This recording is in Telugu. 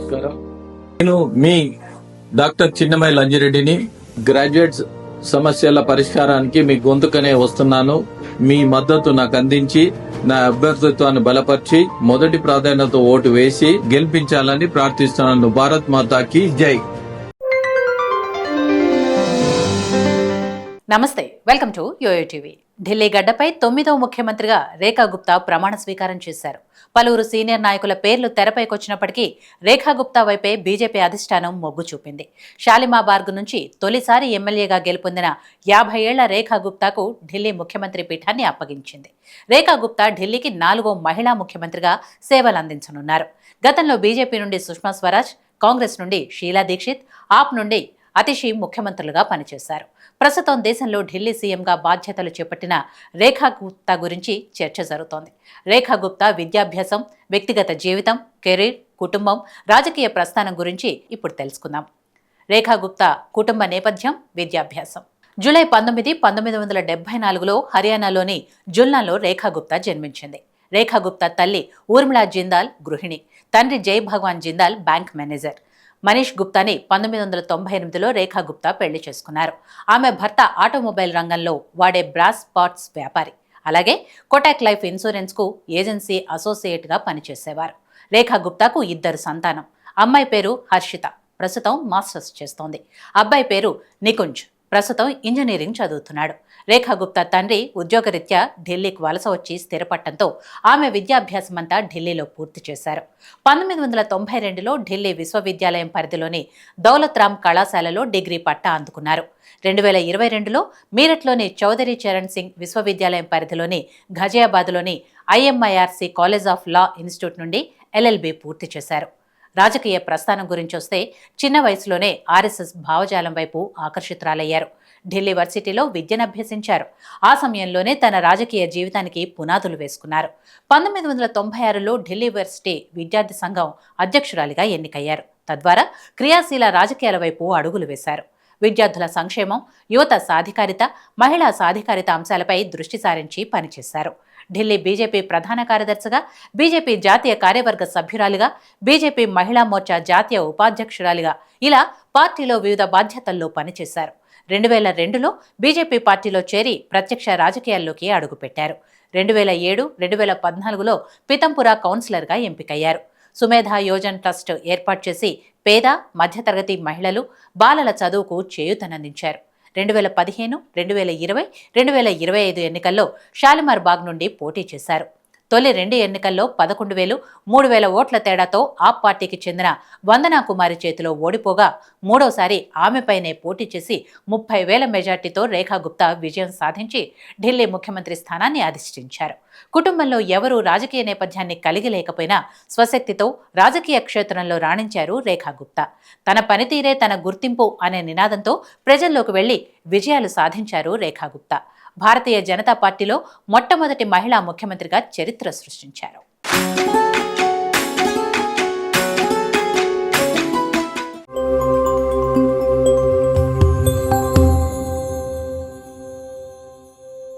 నమస్కారం. నేను మీ డాక్టర్ చిన్నమై లంజిరెడ్డిని. గ్రాడ్యుయేట్స్ సమస్యల పరిష్కారానికి మీ గొంతుకనే వస్తున్నాను. మీ మద్దతు నాకు అందించి నా అభ్యర్థిత్వాన్ని బలపరిచి మొదటి ప్రాధాన్యత ఓటు వేసి గెలిపించాలని ప్రార్థిస్తున్నాను. భారత్ మాతాకి జై. నమస్తే, welcome to YoYo TV. Delhi గడ్డపై 9వ ముఖ్యమంత్రిగా రేఖా గుప్తా ప్రమాణ స్వీకారం చేశారు. పలువురు సీనియర్ నాయకుల పేర్లు తెరపైకొచ్చినప్పటికీ రేఖా గుప్తా వైపే బీజేపీ అధిష్టానం మొగ్గు చూపింది. షాలిమాబాగ్ నుంచి తొలిసారి ఎమ్మెల్యేగా గెలుపొందిన 50 ఏళ్ల రేఖా గుప్తాకు ఢిల్లీ ముఖ్యమంత్రి పీఠాన్ని అప్పగించింది. రేఖా గుప్తా ఢిల్లీకి 4వ మహిళా ముఖ్యమంత్రిగా సేవలందించనున్నారు. గతంలో బీజేపీ నుండి సుష్మా స్వరాజ్, కాంగ్రెస్ నుండి షీలా దీక్షిత్, ఆప్ నుండి అతిషి ముఖ్యమంత్రులుగా పనిచేశారు. ప్రస్తుతం దేశంలో ఢిల్లీ సీఎంగా బాధ్యతలు చేపట్టిన రేఖా గుప్తా గురించి చర్చ జరుగుతోంది. రేఖా గుప్తా విద్యాభ్యాసం, వ్యక్తిగత జీవితం, కెరీర్, కుటుంబం, రాజకీయ ప్రస్థానం గురించి ఇప్పుడు తెలుసుకుందాం. రేఖా గుప్తా కుటుంబ నేపథ్యం, విద్యాభ్యాసం. జూలై 19, 1974లో హర్యానాలోని జుల్నాలో రేఖా గుప్తా జన్మించింది. రేఖా గుప్తా తల్లి ఊర్మిళా జిందాల్ గృహిణి, తండ్రి జై భగవాన్ జిందాల్ బ్యాంక్ మేనేజర్. మనీష్ గుప్తాని 1998లో రేఖా గుప్తా పెళ్లి చేసుకున్నారు. ఆమె భర్త ఆటోమొబైల్ రంగంలో వాడే బ్రాస్ పార్ట్స్ వ్యాపారి. అలాగే కోటాక్ లైఫ్ ఇన్సూరెన్స్ కు ఏజెన్సీ అసోసియేట్ గా పనిచేసేవారు. రేఖా గుప్తాకు 2 సంతానం. అమ్మాయి పేరు హర్షిత, ప్రస్తుతం మాస్టర్స్ చేస్తోంది. అబ్బాయి పేరు నికుంజ్, ప్రస్తుతం ఇంజనీరింగ్ చదువుతున్నాడు. రేఖా గుప్తా తండ్రి ఉద్యోగరీత్యా ఢిల్లీకి వలస వచ్చి స్థిరపడటంతో ఆమె విద్యాభ్యాసమంతా ఢిల్లీలో పూర్తి చేశారు. 1992లో ఢిల్లీ విశ్వవిద్యాలయం పరిధిలోని దౌలత్ రామ్ కళాశాలలో డిగ్రీ పట్టా అందుకున్నారు. 2022లో మీరట్లోని చౌదరి చరణ్ సింగ్ విశ్వవిద్యాలయం పరిధిలోని ఘజియాబాద్లోని IMIRC college of law institute నుండి LLB పూర్తి చేశారు. రాజకీయ ప్రస్థానం గురించి వస్తే చిన్న వయసులోనే RSS భావజాలం వైపు ఆకర్షితురాలయ్యారు. ఢిల్లీ వర్సిటీలో విద్యనభ్యసించారు. ఆ సమయంలోనే తన రాజకీయ జీవితానికి పునాదులు వేసుకున్నారు. 1996లో ఢిల్లీ వర్సిటీ విద్యార్థి సంఘం అధ్యక్షురాలిగా ఎన్నికయ్యారు. తద్వారా క్రియాశీల రాజకీయాల వైపు అడుగులు వేశారు. విద్యార్థుల సంక్షేమం, యువత సాధికారిత, మహిళా సాధికారిత అంశాలపై దృష్టి సారించి పనిచేశారు. ఢిల్లీ బీజేపీ ప్రధాన కార్యదర్శిగా, బీజేపీ జాతీయ కార్యవర్గ సభ్యురాలిగా, బీజేపీ మహిళా మోర్చా జాతీయ ఉపాధ్యక్షురాలిగా ఇలా పార్టీలో వివిధ బాధ్యతల్లో పనిచేశారు. 2002లో బీజేపీ పార్టీలో చేరి ప్రత్యక్ష రాజకీయాల్లోకి అడుగుపెట్టారు. 2007, 2014లో పితంపురా కౌన్సిలర్గా ఎంపికయ్యారు. సుమేధా యోజన్ ట్రస్ట్ ఏర్పాటు చేసి పేద, మధ్యతరగతి మహిళలు, బాలల చదువుకు చేయూతనందించారు. 2015, 2020, 2025 ఎన్నికల్లో షాలిమార్ బాగ్ నుండి పోటీ చేశారు. తొలి 2 ఎన్నికల్లో 11,000, 3,000 ఓట్ల తేడాతో ఆప్ పార్టీకి చెందిన వందనా కుమారి చేతిలో ఓడిపోగా, మూడోసారి ఆమెపైనే పోటీ చేసి 30,000 మెజార్టీతో రేఖా గుప్తా విజయం సాధించి ఢిల్లీ ముఖ్యమంత్రి స్థానాన్ని అధిష్ఠించారు. కుటుంబంలో ఎవరూ రాజకీయ నేపథ్యాన్ని కలిగి లేకపోయినా స్వశక్తితో రాజకీయ క్షేత్రంలో రాణించారు రేఖా గుప్తా. తన పనితీరే తన గుర్తింపు అనే నినాదంతో ప్రజల్లోకి వెళ్లి విజయాలు సాధించారు రేఖా గుప్తా. భారతీయ జనతా పార్టీలో మొట్టమొదటి మహిళా ముఖ్యమంత్రిగా చరిత్ర సృష్టించారు.